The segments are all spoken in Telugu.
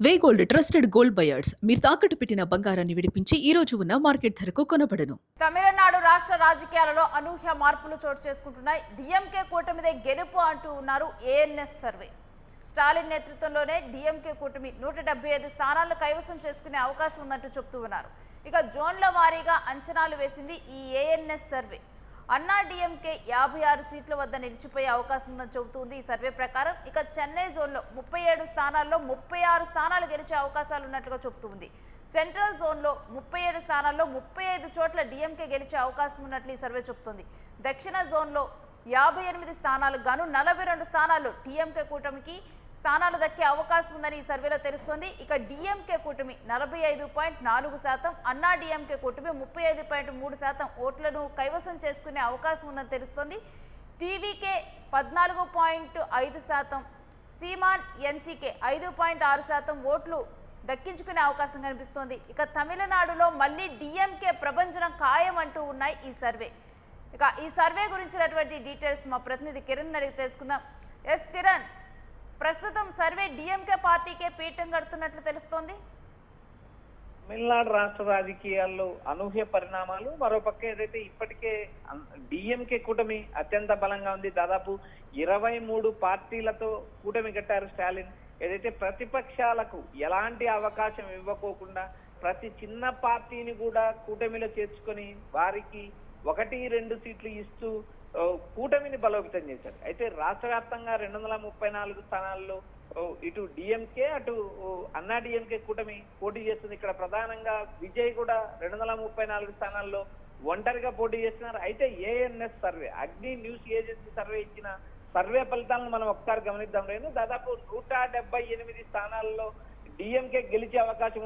వే గోల్డ్ ట్రస్టెడ్ గోల్డ్ బయర్స్ మీరు తాకట్టు పెట్టిన బంగారాన్ని విడిపించి ఈ రోజు ఉన్న మార్కెట్ ధరకు కొనబడను. తమిళనాడు రాష్ట్ర రాజకీయాలలో అనూహ్య మార్పులు చోటు చేసుకుంటున్నాయి. డిఎంకే కూటమిదే గెలుపు అంటూ ఉన్నారు ఏఎన్ఎస్ సర్వే. స్టాలిన్ నేతృత్వంలోనే డిఎంకే కూటమి 175 స్థానాలను కైవసం చేసుకునే అవకాశం ఉందంటూ చెప్తూ ఉన్నారు. ఇక జోన్ల వారీగా అంచనాలు వేసింది ఈ ఏఎన్ఎస్ సర్వే. అన్నా డిఎంకే 56 సీట్ల వద్ద నిలిచిపోయే అవకాశం ఉందని చెబుతుంది ఈ సర్వే ప్రకారం. ఇక చెన్నై జోన్లో 37 స్థానాల్లో 36 స్థానాలు గెలిచే అవకాశాలు ఉన్నట్లుగా చెబుతుంది. సెంట్రల్ జోన్లో 37 స్థానాల్లో 35 చోట్ల డిఎంకే గెలిచే అవకాశం ఉన్నట్లు ఈ సర్వే చెబుతుంది. దక్షిణ జోన్లో 58 స్థానాలకు గాను 42 స్థానాల్లో టీఎంకే కూటమికి స్థానాలు దక్కే అవకాశం ఉందని ఈ సర్వేలో తెలుస్తోంది. ఇక డిఎంకే కూటమి 45.4%, అన్నా డిఎంకే కూటమి 35.3% ఓట్లను కైవసం చేసుకునే అవకాశం ఉందని తెలుస్తోంది. టీవీకే 14.5%, సీమాన్ ఎన్టీకే 5.6% ఓట్లు దక్కించుకునే అవకాశం కనిపిస్తోంది. ఇక తమిళనాడులో మళ్ళీ డిఎంకే ప్రభంజనం ఖాయం అంటూ ఉన్నాయి ఈ సర్వే. ఇక ఈ సర్వే గురించినటువంటి డీటెయిల్స్ మా ప్రతినిధి కిరణ్ అడిగి తెలుసుకుందాం. ఎస్ కిరణ్, ప్రస్తుతం సర్వే డిఎంకే పార్టీకే పీఠం కడుతున్నట్లు తెలుస్తోంది. తమిళనాడు రాష్ట్ర రాజకీయాల్లో అనూహ్య పరిణామాలు. మరోపక్క ఏదైతే ఇప్పటికే డిఎంకే కూటమి అత్యంత బలంగా ఉంది. దాదాపు 23 పార్టీలతో కూటమి కట్టారు స్టాలిన్. ఏదైతే ప్రతిపక్షాలకు ఎలాంటి అవకాశం ఇవ్వకోకుండా ప్రతి చిన్న పార్టీని కూడా కూటమిలో చేర్చుకొని వారికి 1-2 సీట్లు ఇస్తూ కూటమిని బలోపేతం చేశారు. అయితే రాష్ట్ర వ్యాప్తంగా 234 స్థానాల్లో ఇటు డిఎంకే అటు అన్నా డిఎంకే కూటమి పోటీ చేస్తుంది. ఇక్కడ ప్రధానంగా విజయ్ కూడా 234 స్థానాల్లో ఒంటరిగా పోటీ చేస్తున్నారు. అయితే ఏఎన్ఎస్ సర్వే, అగ్ని న్యూస్ ఏజెన్సీ సర్వే ఇచ్చిన సర్వే ఫలితాలను మనం ఒకసారి గమనిద్దాం. దాదాపు 178 స్థానాల్లో డిఎంకే గెలిచే అవకాశం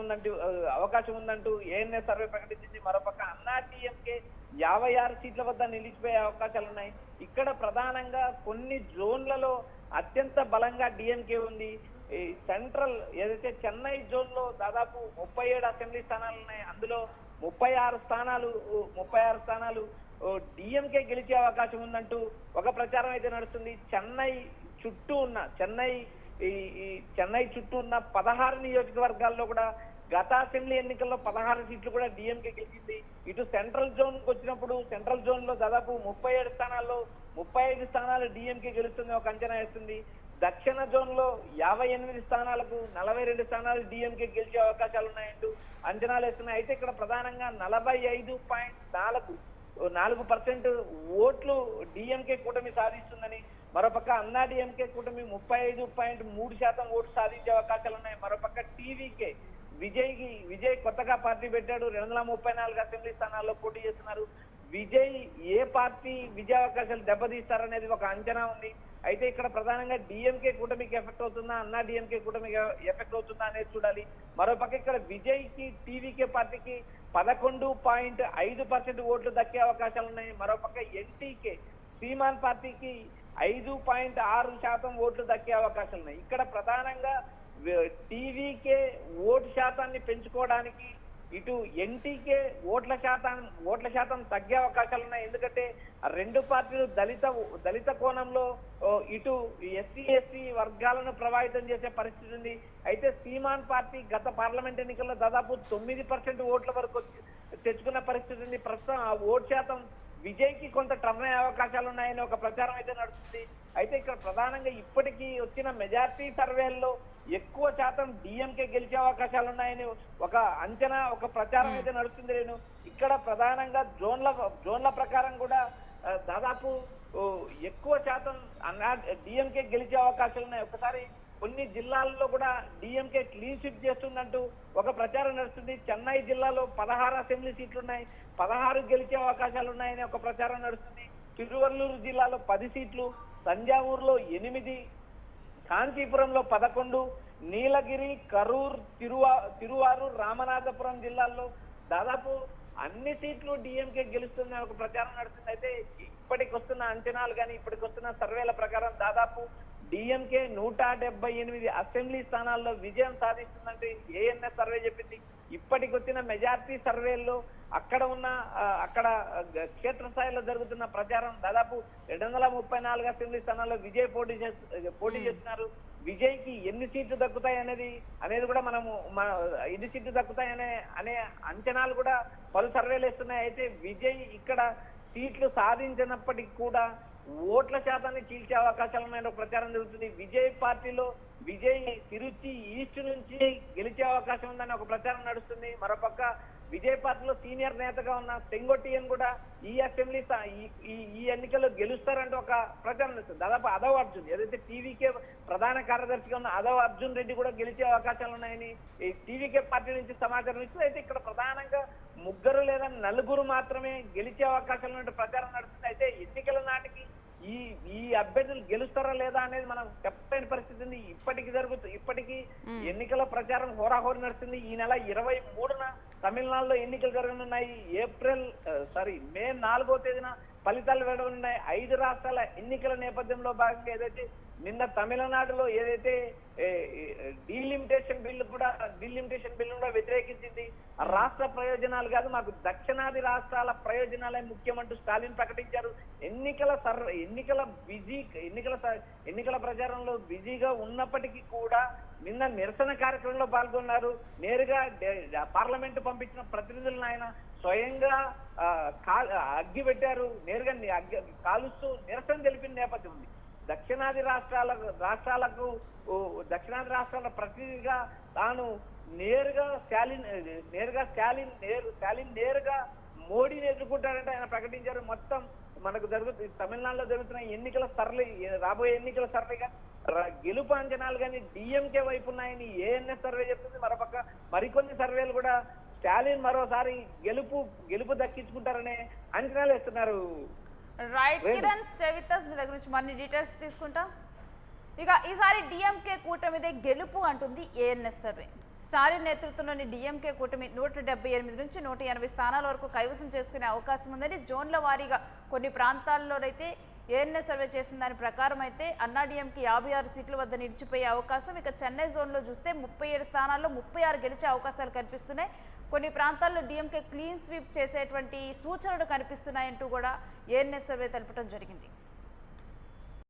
ఉందంటూ ఏఎన్ఎస్ సర్వే ప్రకటించింది. మరోపక్క అన్నా డిఎంకే 56 సీట్ల వద్ద నిలిచిపోయే అవకాశాలు ఉన్నాయి. ఇక్కడ ప్రధానంగా కొన్ని జోన్లలో అత్యంత బలంగా డిఎంకే ఉంది. ఈ సెంట్రల్ ఏదైతే చెన్నై జోన్ లో దాదాపు 37 అసెంబ్లీ స్థానాలు ఉన్నాయి. అందులో 36 స్థానాలు డిఎంకే గెలిచే అవకాశం ఉందంటూ ఒక ప్రచారం అయితే నడుస్తుంది. చెన్నై చుట్టూ ఉన్న 16 నియోజకవర్గాల్లో కూడా గత అసెంబ్లీ ఎన్నికల్లో 16 సీట్లు కూడా డిఎంకే గెలిచింది. ఇటు సెంట్రల్ జోన్ కు వచ్చినప్పుడు సెంట్రల్ జోన్ లో దాదాపు 37 స్థానాల్లో 35 స్థానాలు డిఎంకే గెలుస్తుంది ఒక అంచనా వేస్తుంది. దక్షిణ జోన్ లో 58 స్థానాలకు 42 స్థానాలు డిఎంకే గెలిచే అవకాశాలు ఉన్నాయంటూ అంచనాలు వేస్తున్నాయి. అయితే ఇక్కడ ప్రధానంగా 45.4% ఓట్లు డిఎంకే కూటమి సాధిస్తుందని, మరోపక్క అన్నా డిఎంకే కూటమి 35.3% ఓట్లు సాధించే అవకాశాలు ఉన్నాయి. మరోపక్క టీవీకే విజయ్ కొత్తగా పార్టీ పెట్టాడు. 234 అసెంబ్లీ స్థానాల్లో పోటీ చేస్తున్నారు. విజయ్ ఏ పార్టీ విజయావకాశాలు దెబ్బతీస్తారనేది ఒక అంచనా ఉంది. అయితే ఇక్కడ ప్రధానంగా డిఎంకే కూటమికి ఎఫెక్ట్ అవుతుందా, అన్నా డిఎంకే కూటమికి ఎఫెక్ట్ అవుతుందా అనేది చూడాలి. మరోపక్క ఇక్కడ విజయ్ కి టీవీకే పార్టీకి 11.5% ఓట్లు దక్కే అవకాశాలు ఉన్నాయి. మరోపక్క ఎన్టీకే సీమాన్ పార్టీకి 5.6% ఓట్లు దక్కే అవకాశాలు ఉన్నాయి. ఇక్కడ ప్రధానంగా టీవీకే ఓటు శాతాన్ని పెంచుకోవడానికి ఇటు ఎన్టీకే ఓట్ల శాతం తగ్గే అవకాశాలు ఉన్నాయి. ఎందుకంటే రెండు పార్టీలు దళిత కోణంలో ఇటు ఎస్సీ వర్గాలను ప్రభావితం చేసే పరిస్థితి ఉంది. అయితే సీమాన్ పార్టీ గత పార్లమెంట్ ఎన్నికల్లో దాదాపు 9% ఓట్ల వరకు తెచ్చుకున్న పరిస్థితి ఉంది. ప్రస్తుతం ఆ ఓటు శాతం విజయ్ కి కొంత టర్న్ అయ్యే అవకాశాలు ఉన్నాయని ఒక ప్రచారం అయితే నడుస్తుంది. అయితే ఇక్కడ ప్రధానంగా ఇప్పటికీ వచ్చిన మెజార్టీ సర్వేల్లో ఎక్కువ శాతం డిఎంకే గెలిచే అవకాశాలు ఉన్నాయని ఒక అంచనా, ఒక ప్రచారం అయితే నడుస్తుంది. ఇక్కడ ప్రధానంగా జోన్ల ప్రకారం కూడా దాదాపు ఎక్కువ శాతం డిఎంకే గెలిచే అవకాశాలు ఉన్నాయి. ఒకసారి కొన్ని జిల్లాల్లో కూడా డిఎంకే క్లీన్ స్వీప్ చేస్తుందంటూ ఒక ప్రచారం నడుస్తుంది. చెన్నై జిల్లాలో 16 అసెంబ్లీ సీట్లు ఉన్నాయి, 16 గెలిచే అవకాశాలు ఉన్నాయని ఒక ప్రచారం నడుస్తుంది. తిరువల్లూరు జిల్లాలో 10 సీట్లు, తంజావూరులో 8, కాంచీపురంలో 11, నీలగిరి, కరూర్, తిరువారూర్, రామనాథపురం జిల్లాల్లో దాదాపు అన్ని సీట్లు డిఎంకే గెలుస్తుందని ఒక ప్రచారం నడుస్తుంది. అయితే ఇప్పటికి వస్తున్న అంచనాలు కానీ ఇప్పటికి వస్తున్న సర్వేల ప్రకారం దాదాపు డిఎంకే 178 అసెంబ్లీ స్థానాల్లో విజయం సాధిస్తుందంటే ఏఎన్ఎస్ సర్వే చెప్పింది. ఇప్పటికి వచ్చిన మెజార్టీ సర్వేల్లో అక్కడ క్షేత్రస్థాయిలో జరుగుతున్న ప్రచారం దాదాపు 234 అసెంబ్లీ స్థానాల్లో విజయ్ పోటీ చేస్తున్నారు. విజయ్కి ఎన్ని సీట్లు దక్కుతాయి అనేది కూడా మనము ఎన్ని సీట్లు దక్కుతాయి అనే అంచనాలు కూడా పలు సర్వేలు ఇస్తున్నాయి. అయితే విజయ్ ఇక్కడ సీట్లు సాధించినప్పటికీ కూడా ఓట్ల శాతాన్ని చీల్చే అవకాశాలు ఉన్నాయని ప్రచారం జరుగుతుంది. విజయ్ పార్టీలో విజయ్ తిరుచి ఈస్ట్ నుంచి గెలిచే అవకాశం ఉందని ఒక ప్రచారం నడుస్తుంది. మరోపక్క విజయ్ పార్టీలో సీనియర్ నేతగా ఉన్న సెంగొట్టియన్ కూడా ఈ అసెంబ్లీ ఈ ఎన్నికల్లో గెలుస్తారంటే ఒక ప్రచారం నడుస్తుంది. దాదాపు అదవ్ అర్జున్ ఏదైతే టీవీకే ప్రధాన కార్యదర్శిగా ఉన్న అదవ్ అర్జున్ రెడ్డి కూడా గెలిచే అవకాశాలు ఉన్నాయని ఈ టీవీకే పార్టీ నుంచి సమాచారం ఇస్తుంది. అయితే ఇక్కడ ప్రధానంగా 3 లేదా 4 మాత్రమే గెలిచే అవకాశాలు ఉన్నట్టు ప్రచారం నడుస్తుంది. అయితే ఎన్నికల నాటికి ఈ అభ్యర్థులు గెలుస్తారా లేదా అనేది మనం చెప్పలేని పరిస్థితి ఉంది. ఇప్పటికీ ఎన్నికల ప్రచారం హోరాహోరీ నడుస్తుంది. ఈ నెల 23న తమిళనాడులో ఎన్నికలు జరగనున్నాయి. మే 4వ తేదీన ఫలితాలు వెలువడనున్నాయి. 5 రాష్ట్రాల ఎన్నికల నేపథ్యంలో భాగంగా ఏదైతే నిన్న తమిళనాడులో ఏదైతే డీలిమిటేషన్ బిల్లు కూడా వ్యతిరేకించింది. రాష్ట్ర ప్రయోజనాలు కాదు, మాకు దక్షిణాది రాష్ట్రాల ప్రయోజనాలే ముఖ్యమంటూ స్టాలిన్ ప్రకటించారు. ఎన్నికల ప్రచారంలో బిజీగా ఉన్నప్పటికీ కూడా నిన్న నిరసన కార్యక్రమంలో పాల్గొన్నారు. నేరుగా పార్లమెంటు పంపించిన ప్రతినిధులను ఆయన స్వయంగా అగ్గి పెట్టారు. నేరుగా కాలుస్తూ నిరసన తెలిపిన నేపథ్యం ఉంది. దక్షిణాది రాష్ట్రాల ప్రతినిధిగా తాను నేరుగా మోడీని ఎదుర్కొంటారంటే ఆయన ప్రకటించారు. మొత్తం మనకు తమిళనాడులో జరుగుతున్న రాబోయే ఎన్నికల సరళిగా గెలుపు అంచనాలు కానీ డిఎంకే వైపు ఉన్నాయని ఏఎన్ఎస్ సర్వే చెప్తుంది. మరోపక్క మరికొన్ని సర్వేలు కూడా స్టాలిన్ మరోసారి గెలుపు దక్కించుకుంటారనే అంచనాలు వేస్తున్నారు. Right Kiran, stay with us. మీ దగ్గర నుంచి మరిన్ని డీటెయిల్స్ తీసుకుంటాం. ఇక ఈసారి డిఎంకే కూటమిదే గెలుపు అంటుంది ఏఎన్ఎస్ సర్వే. స్టాలిన్ నేతృత్వంలోని డిఎంకే కూటమి 178 నుంచి 180 స్థానాల వరకు కైవసం చేసుకునే అవకాశం ఉందని జోన్ల వారీగా కొన్ని ప్రాంతాల్లోనైతే ఏఎన్ఎస్ సర్వే చేసిన దాని ప్రకారం అయితే అన్నాడీఎంకి 56 సీట్ల వద్ద నిలిచిపోయే అవకాశం. ఇక చెన్నై జోన్లో చూస్తే 37 స్థానాల్లో 36 గెలిచే అవకాశాలు కనిపిస్తున్నాయి. కొన్ని ప్రాంతాల్లో డిఎంకే క్లీన్ స్వీప్ చేసేటువంటి సూచనలు కనిపిస్తున్నాయంటూ కూడా ఏఎన్ఎస్ సర్వే తెలపడం జరిగింది.